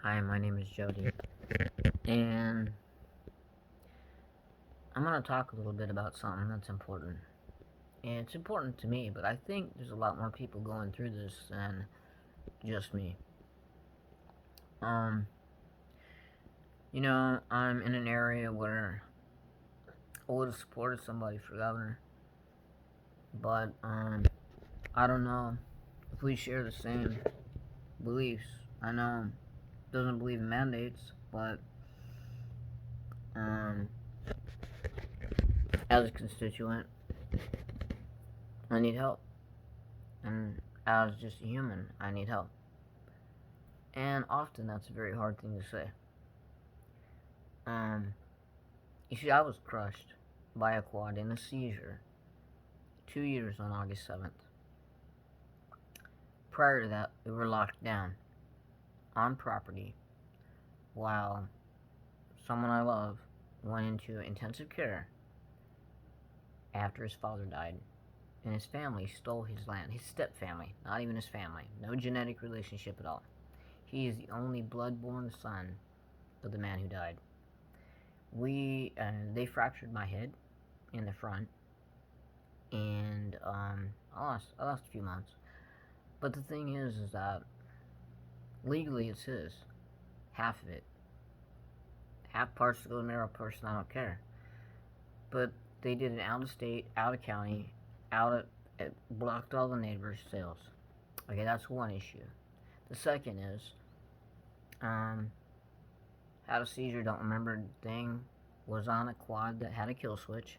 Hi, my name is Jody, and I'm going to talk a little bit about something that's important. And it's important to me, but I think there's a lot more people going through this than just me. Um, I'm in an area where I would have supported somebody for governor, but I don't know if we share the same beliefs. I know doesn't believe in mandates, but as a constituent, I need help. And as just a human, I need help. And often that's a very hard thing to say. You see, I was crushed by a quad in a seizure 2 years on August 7th. Prior to that, we were locked down on property while someone I love went into intensive care after his father died. And his family stole his land. His step-family, not even his family. No genetic relationship at all. He is the only blood-born son of the man who died. They fractured my head in the front, and I lost a few months. But the thing is that legally it's his, half of it. Half parts to go to marital person, I don't care. But they did it out of state, out of county, it blocked all the neighbors' sales. Okay, that's one issue. The second is, had a seizure, don't remember the thing, was on a quad that had a kill switch.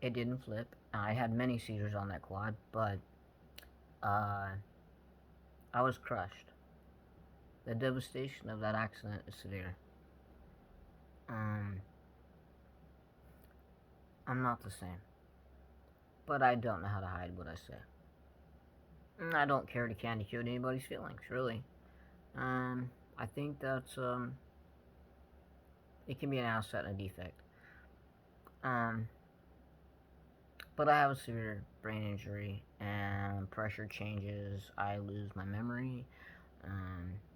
It didn't flip. I had many seizures on that quad, but I was crushed. The devastation of that accident is severe. I'm not the same. But I don't know how to hide what I say. I don't care to candy coat anybody's feelings, really. I think that's, it can be an asset and a defect. But I have a severe brain injury, and pressure changes, I lose my memory,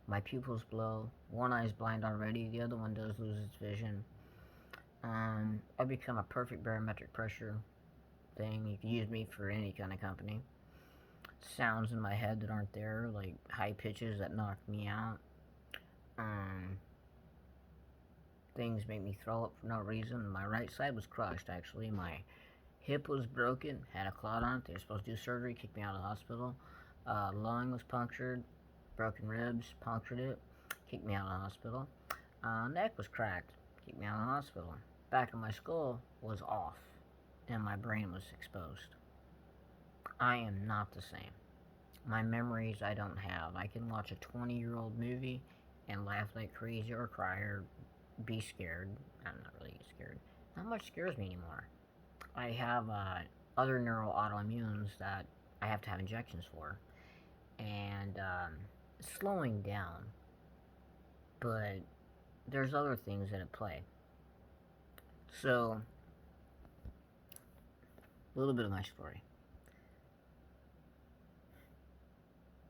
my pupils blow, one eye's blind already, the other one does lose its vision. I become a perfect barometric pressure thing. You can use me for any kind of company. Sounds in my head that aren't there, like high pitches that knock me out. Things make me throw up for no reason. My right side was crushed, actually. My hip was broken, had a clot on it. They were supposed to do surgery, kicked me out of the hospital. Lung was punctured, broken ribs, punctured it, kicked me out of the hospital. Neck was cracked, kicked me out of the hospital. Back of my skull was off, and my brain was exposed. I am not the same. My memories I don't have. I can watch a 20-year-old movie and laugh like crazy or cry or be scared. I'm not really scared. Not much scares me anymore. I have other neural autoimmunes that I have to have injections for. And it's slowing down. But there's other things at play. So, a little bit of my story.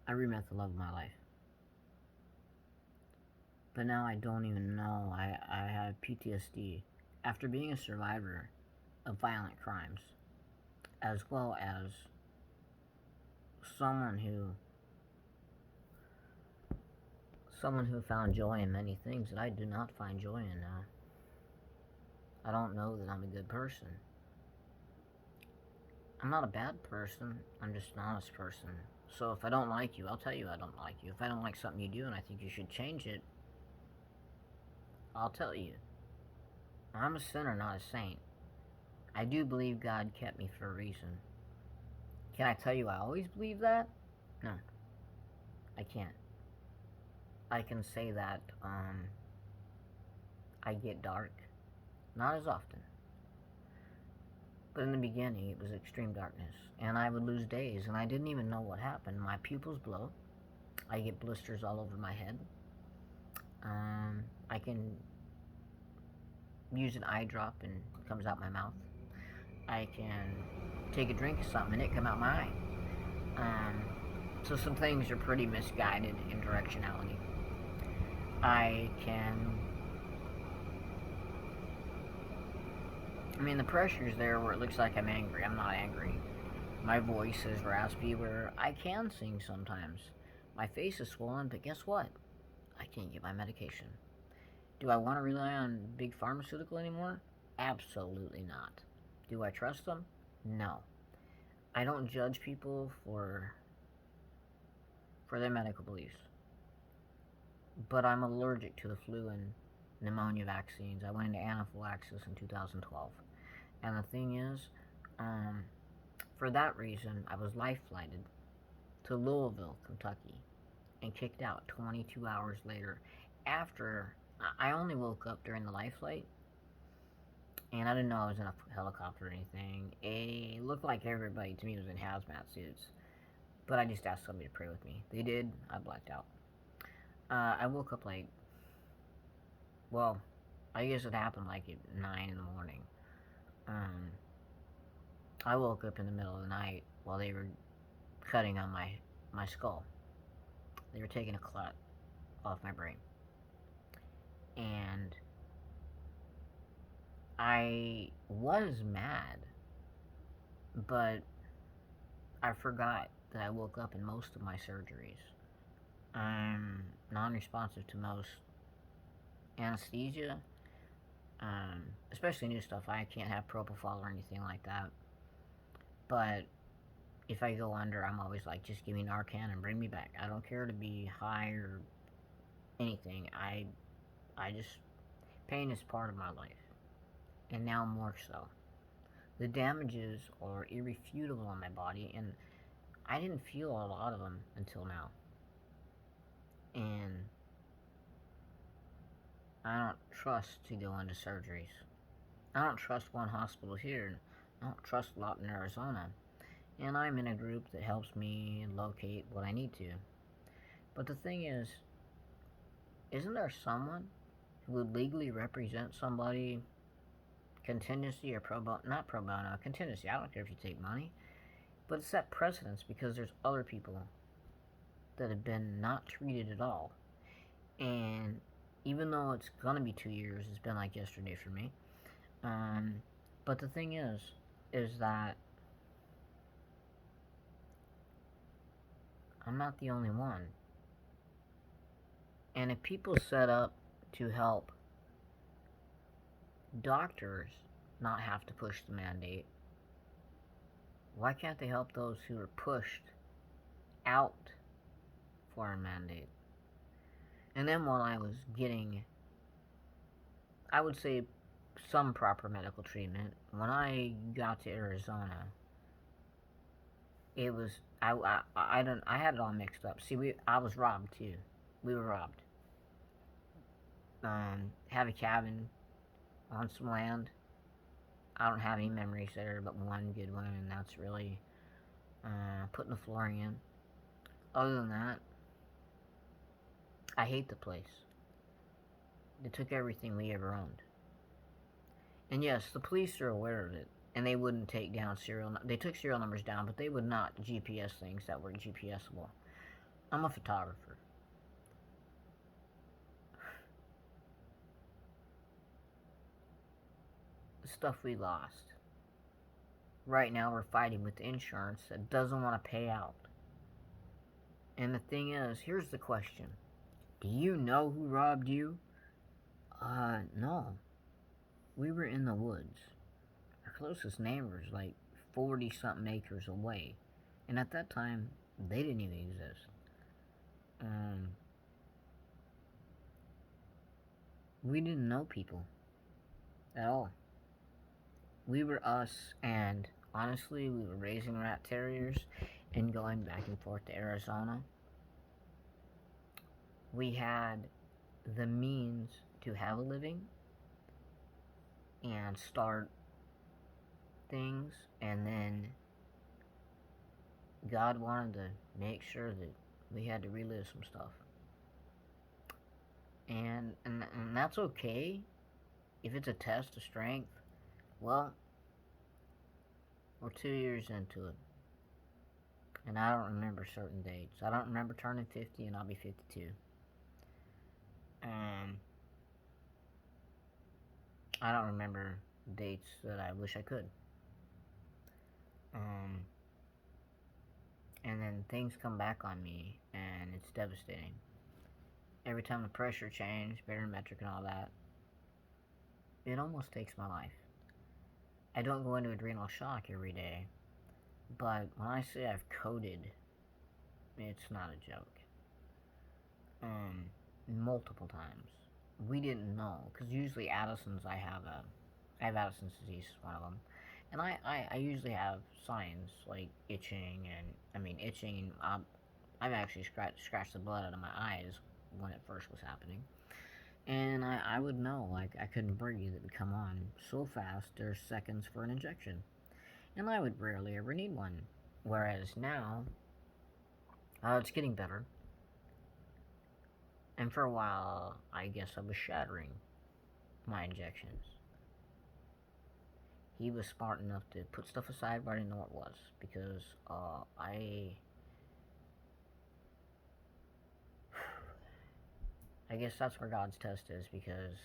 I re-met the love of my life. But now I don't even know. I have PTSD after being a survivor of violent crimes, as well as someone who found joy in many things that I do not find joy in now. I don't know that I'm a good person. I'm not a bad person, I'm just an honest person. So if I don't like you, I'll tell you I don't like you. If I don't like something you do and I think you should change it, I'll tell you. I'm a sinner, not a saint. I do believe God kept me for a reason. Can I tell you I always believe that? No. I can't. I can say that I get dark. Not as often. But in the beginning, it was extreme darkness. And I would lose days, and I didn't even know what happened. My pupils blow. I get blisters all over my head. I can use an eye drop and it comes out my mouth. I can take a drink of something and it come out my eye. So some things are pretty misguided in directionality. I can... I mean, the pressure's there where it looks like I'm angry. I'm not angry. My voice is raspy where I can sing sometimes. My face is swollen, but guess what? I can't get my medication. Do I want to rely on big pharmaceutical anymore? Absolutely not. Do I trust them? No. I don't judge people for their medical beliefs. But I'm allergic to the flu and pneumonia vaccines. I went into anaphylaxis in 2012. And the thing is, for that reason, I was life-flighted to Louisville, Kentucky, and kicked out 22 hours later. After, I only woke up during the life flight, and I didn't know I was in a helicopter or anything. It looked like everybody to me was in hazmat suits, but I just asked somebody to pray with me. They did. I blacked out. I woke up like, well, I guess it happened like at 9 in the morning. I woke up in the middle of the night while they were cutting on my skull. They were taking a clot off my brain. And I was mad, but I forgot that I woke up in most of my surgeries. I'm non-responsive to most anesthesia, especially new stuff. I can't have propofol or anything like that. But if I go under, I'm always like, just give me Narcan and bring me back. I don't care to be high or anything. I just, pain is part of my life. And now more so. The damages are irrefutable on my body, and I didn't feel a lot of them until now. And I don't trust to go into surgeries. I don't trust one hospital here. I don't trust a lot in Arizona. And I'm in a group that helps me locate what I need to. But the thing is, isn't there someone who would legally represent somebody contingency or pro bono? Not pro bono, contingency. I don't care if you take money. But it's that precedence because there's other people that have been not treated at all. And even though it's going to be 2 years, it's been like yesterday for me. But the thing is that I'm not the only one. And if people set up to help doctors not have to push the mandate, why can't they help those who are pushed out for a mandate? And then while I was getting, I would say, some proper medical treatment, when I got to Arizona, it was, I had it all mixed up. See, I was robbed too. We were robbed. Have a cabin on some land. I don't have any memories there, but one good one, and that's really putting the flooring in. Other than that, I hate the place. They took everything we ever owned. And yes, the police are aware of it, and they wouldn't take down they took serial numbers down, but they would not GPS things that were GPSable. I'm a photographer. The stuff we lost. Right now we're fighting with the insurance that doesn't want to pay out. And the thing is, here's the question. Do you know who robbed you? No. We were in the woods. Our closest neighbors like 40-something acres away. And at that time, they didn't even exist. We didn't know people at all. We were us, and honestly, we were raising rat terriers and going back and forth to Arizona. We had the means to have a living and start things, and then God wanted to make sure that we had to relive some stuff. And that's okay if it's a test of strength. Well, we're 2 years into it, and I don't remember certain dates. I don't remember turning 50, and I'll be 52. I don't remember dates that I wish I could. Um, and then things come back on me, and it's devastating. Every time the pressure change, barometric and all that, it almost takes my life. I don't go into adrenal shock every day, but when I say I've coded, it's not a joke. Multiple times. We didn't know, because usually Addison's, I have Addison's disease, one of them, and I usually have signs like itching, I've actually scratched the blood out of my eyes when it first was happening, and I would know, like, I couldn't breathe, it would come on so fast, there's seconds for an injection, and I would rarely ever need one, whereas now, it's getting better. And for a while, I guess I was shattering my injections. He was smart enough to put stuff aside, but I didn't know what it was. Because I guess that's where God's test is, because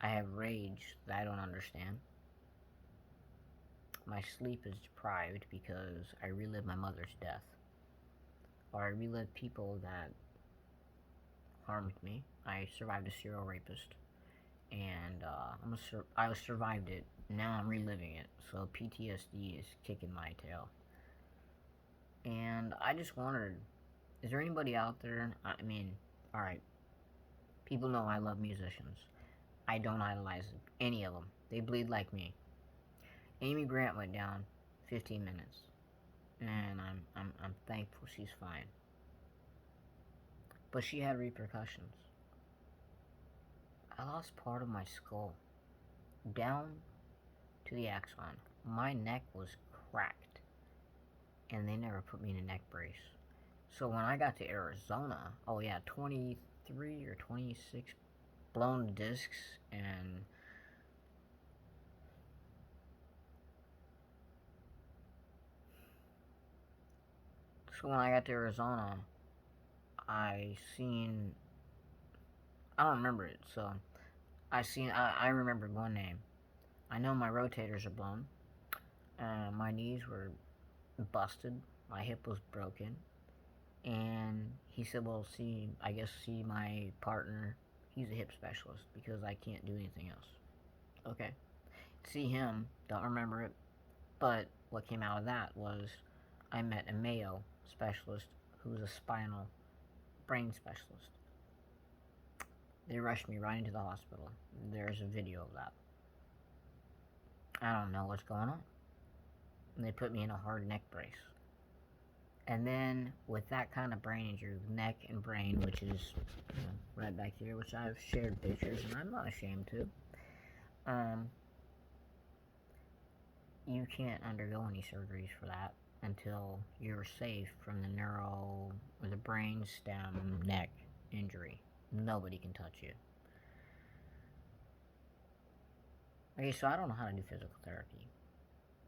I have rage that I don't understand. My sleep is deprived because I relive my mother's death. Or I relive people that harmed me. I survived a serial rapist, and I survived it. Now I'm reliving it, so PTSD is kicking my tail. And I just wondered, is there anybody out there? I mean, all right, people know I love musicians. I don't idolize any of them. They bleed like me. Amy Grant went down 15 minutes, and I'm thankful she's fine. But she had repercussions. I lost part of my skull, down to the axon. My neck was cracked, and they never put me in a neck brace. So when I got to Arizona, 23 or 26 blown discs, and so when I got to Arizona, I don't remember it, so I remembered one name. I know my rotators are blown. My knees were busted. My hip was broken. And he said, well, see my partner. He's a hip specialist because I can't do anything else. Okay. See him. Don't remember it. But what came out of that was I met a Mayo specialist who was a spinal brain specialist. They rushed me right into the hospital. There's a video of that. I don't know what's going on. And they put me in a hard neck brace. And then, with that kind of brain injury, neck and brain, which is right back here, which I've shared pictures, and I'm not ashamed to, you can't undergo any surgeries for that until you're safe from the brain stem neck injury. Nobody can touch you. Okay, so I don't know how to do physical therapy.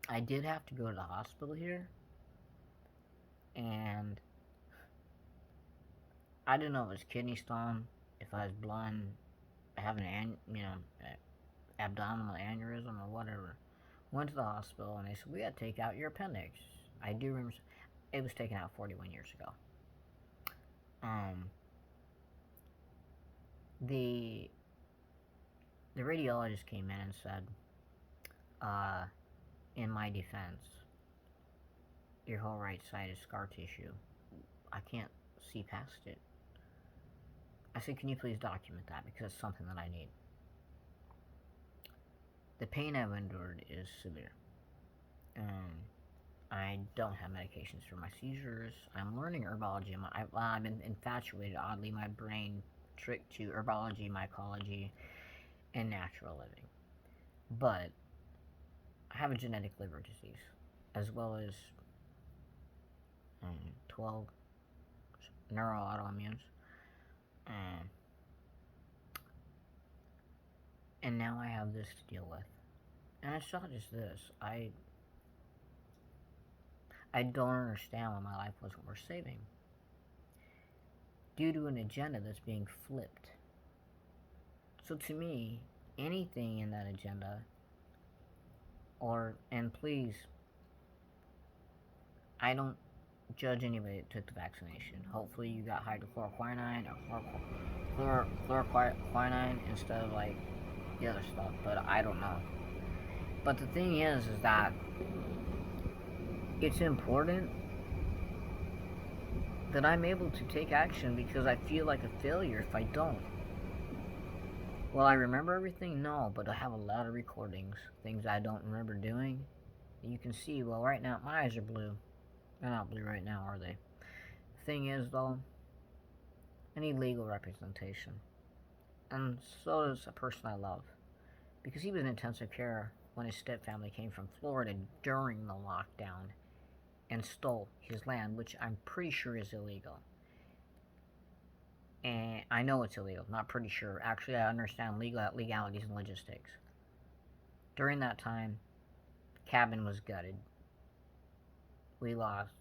I did have to go to the hospital here, and I didn't know if it was kidney stone, if I was blind, having abdominal aneurysm or whatever. Went to the hospital, and they said, we got to take out your appendix. I do remember it was taken out 41 years ago. The radiologist came in and said, in my defense, your whole right side is scar tissue. I can't see past it. I said, can you please document that, because it's something that I need. The pain I've endured is severe. I don't have medications for my seizures. I'm learning herbology. I've been infatuated, oddly, my brain tricked to herbology, mycology, and natural living. But I have a genetic liver disease, as well as 12 neuroautoimmunes. And now I have this to deal with. And it's not just this. I don't understand why my life wasn't worth saving. Due to an agenda that's being flipped. So to me, anything in that agenda, and please, I don't judge anybody that took the vaccination. Hopefully you got hydrochloroquine or chloroquine instead of like the other stuff, but I don't know. But the thing is that it's important that I'm able to take action, because I feel like a failure if I don't. Well, I remember everything? No, but I have a lot of recordings, things I don't remember doing. And you can see, well, right now, my eyes are blue. They're not blue right now, are they? The thing is, though, I need legal representation. And so does a person I love. Because he was in intensive care when his stepfamily came from Florida during the lockdown and stole his land, which I'm pretty sure is illegal. And I know it's illegal, not pretty sure. Actually, I understand legalities and logistics. During that time, cabin was gutted. We lost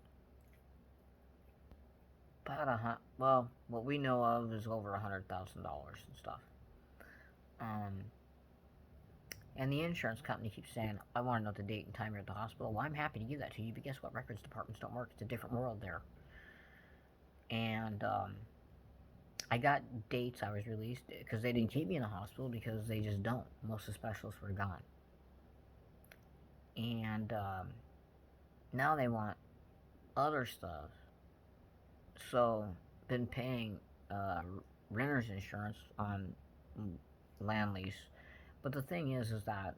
about what we know of is over $100,000 and stuff. And the insurance company keeps saying, I want to know the date and time you're at the hospital. Well, I'm happy to give that to you, but guess what? Records departments don't work. It's a different world there. And I got dates I was released because they didn't keep me in the hospital, because they just don't. Most of the specialists were gone. And now they want other stuff. So, been paying renter's insurance on land lease. But the thing is that,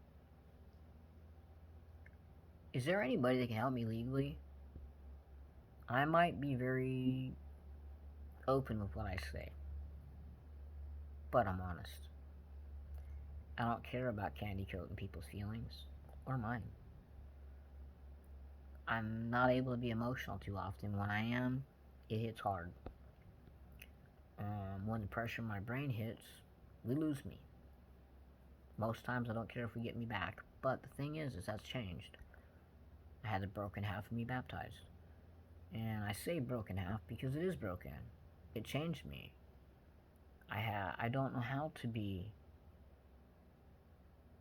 is there anybody that can help me legally? I might be very open with what I say, but I'm honest. I don't care about candy coating people's feelings, or mine. I'm not able to be emotional too often. When I am, it hits hard. When the pressure in my brain hits, we lose me. Most times I don't care if we get me back, but the thing is that's changed. I had the broken half of me baptized. And I say broken half because it is broken. It changed me. I don't know how to be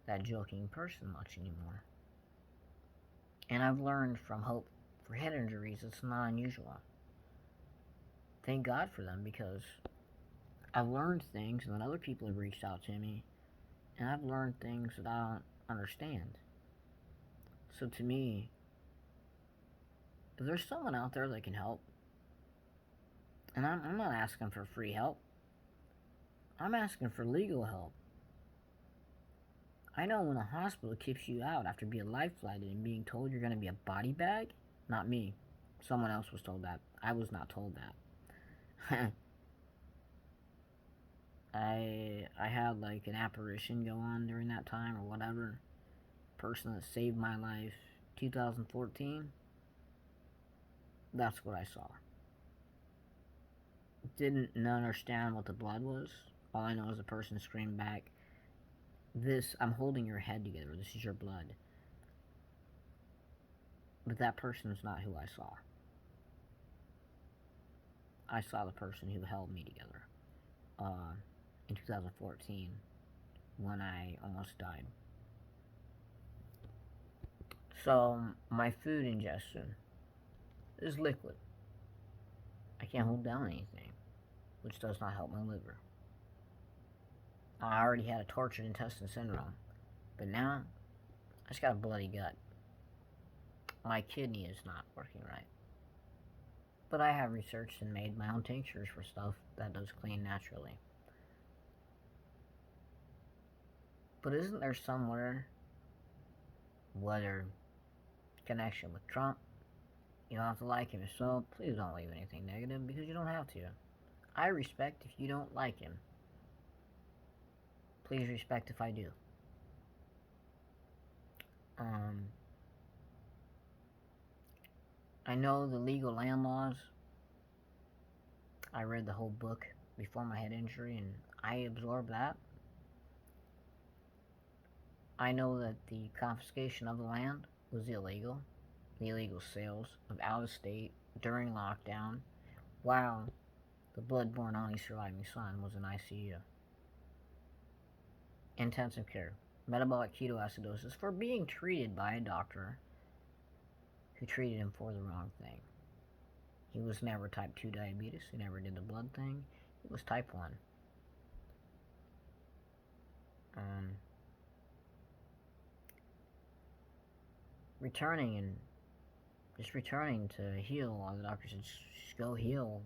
that joking person much anymore. And I've learned from Hope for head injuries, it's not unusual. Thank God for them, because I've learned things, and then other people have reached out to me, and I've learned things that I don't understand. So to me, if there's someone out there that can help, and I'm not asking for free help, I'm asking for legal help. I know when a hospital kicks you out after being life-flighted and being told you're going to be a body bag, not me. Someone else was told that. I was not told that. I had like an apparition go on during that time or whatever. Person that saved my life, 2014. That's what I saw. Didn't understand what the blood was. All I know is the person screamed back, I'm holding your head together. This is your blood. But that person is not who I saw. I saw the person who held me together in 2014 when I almost died. So my food ingestion is liquid. I can't hold down anything, which does not help my liver. I already had a tortured intestine syndrome, but now I just got a bloody gut. My kidney is not working right. But I have researched and made my own tinctures for stuff that does clean naturally. But isn't there somewhere, whether connection with Trump, you don't have to like him, so please don't leave anything negative, because you don't have to. I respect if you don't like him. Please respect if I do. I know the legal land laws. I read the whole book before my head injury, and I absorbed that. I know that the confiscation of the land was illegal. The illegal sales of out-of-state during lockdown, while the blood-borne only surviving son was in ICU. intensive care, metabolic ketoacidosis, for being treated by a doctor who treated him for the wrong thing. He was never type 2 diabetes. He never did the blood thing. It was type 1. Returning to heal. While the doctor said, just go heal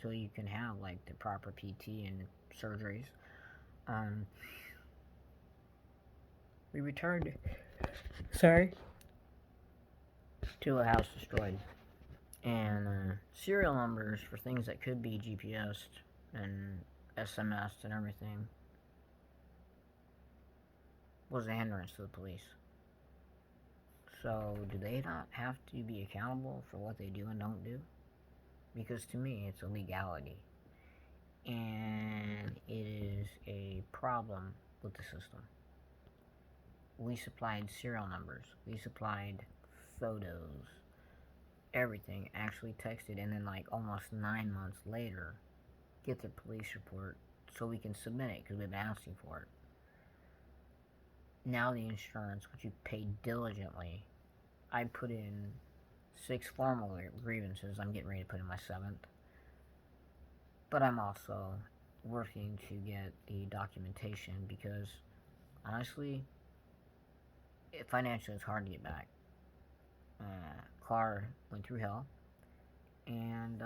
till you can have like the proper PT and surgeries. We returned, to a house destroyed, and serial numbers for things that could be GPSed and SMS'd and everything was a hindrance to the police. So, do they not have to be accountable for what they do and don't do? Because to me, it's a legality. And it is a problem with the system. We supplied serial numbers. We supplied photos. Everything. Actually texted, and then like almost 9 months later, get the police report so we can submit it because we've been asking for it. Now the insurance, which you paid diligently, I put in 6 formal grievances. I'm getting ready to put in my 7th. But I'm also working to get the documentation because, honestly, financially it's hard to get back. Car went through hell, and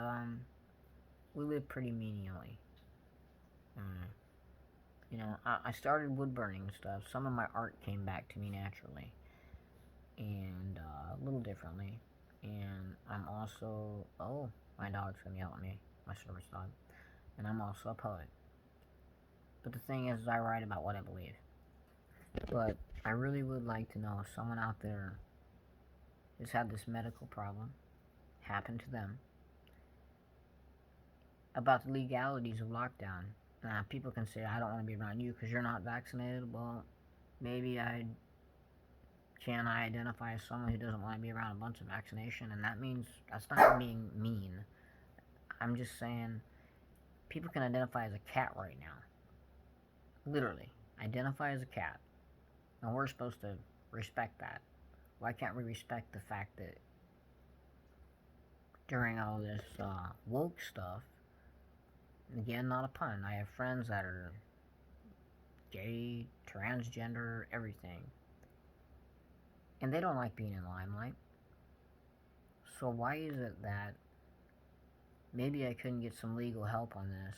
we live pretty menially. I started wood burning and stuff. Some of my art came back to me naturally, and a little differently. And I'm also, my dog's gonna yell at me, my service dog. And I'm also a poet. But the thing is, I write about what I believe. But I really would like to know if someone out there has had this medical problem happen to them, about the legalities of lockdown. People can say, I don't want to be around you because you're not vaccinated. Well, maybe can I identify as someone who doesn't want to be around a bunch of vaccination? And that's not being mean. I'm just saying, people can identify as a cat right now. Literally, identify as a cat. And we're supposed to respect that. Why can't we respect the fact that during all this woke stuff, again, not a pun, I have friends that are gay, transgender, everything, and they don't like being in the limelight. So why is it that maybe I couldn't get some legal help on this?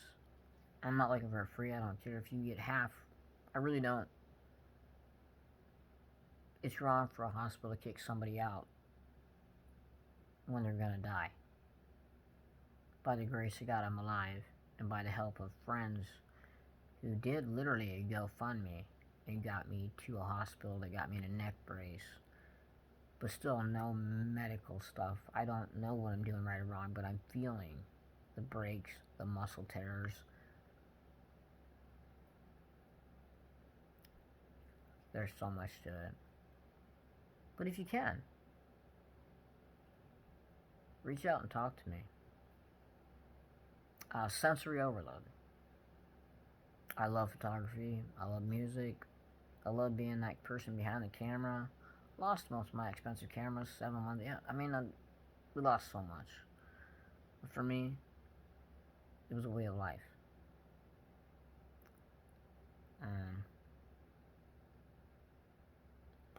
I'm not looking for free. I don't care if you get half. I really don't. It's wrong for a hospital to kick somebody out when they're gonna die. By the grace of God, I'm alive, and by the help of friends who did literally a GoFundMe and got me to a hospital that got me in a neck brace, but still no medical stuff. I don't know what I'm doing right or wrong, but I'm feeling the breaks, the muscle tears. There's so much to it. But if you can, reach out and talk to me. Sensory overload. I love photography. I love music. I love being that person behind the camera. Lost most of my expensive cameras, 7 months. Yeah, we lost so much. But for me, it was a way of life.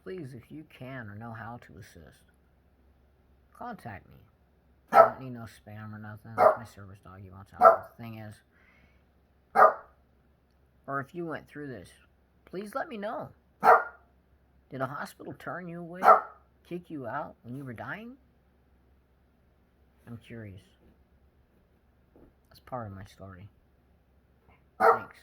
Please, if you can or know how to assist, contact me. I don't need no spam or nothing. That's my service dog. He wants out. The thing is, or if you went through this, please let me know. Did a hospital turn you away, kick you out when you were dying? I'm curious. That's part of my story. Thanks.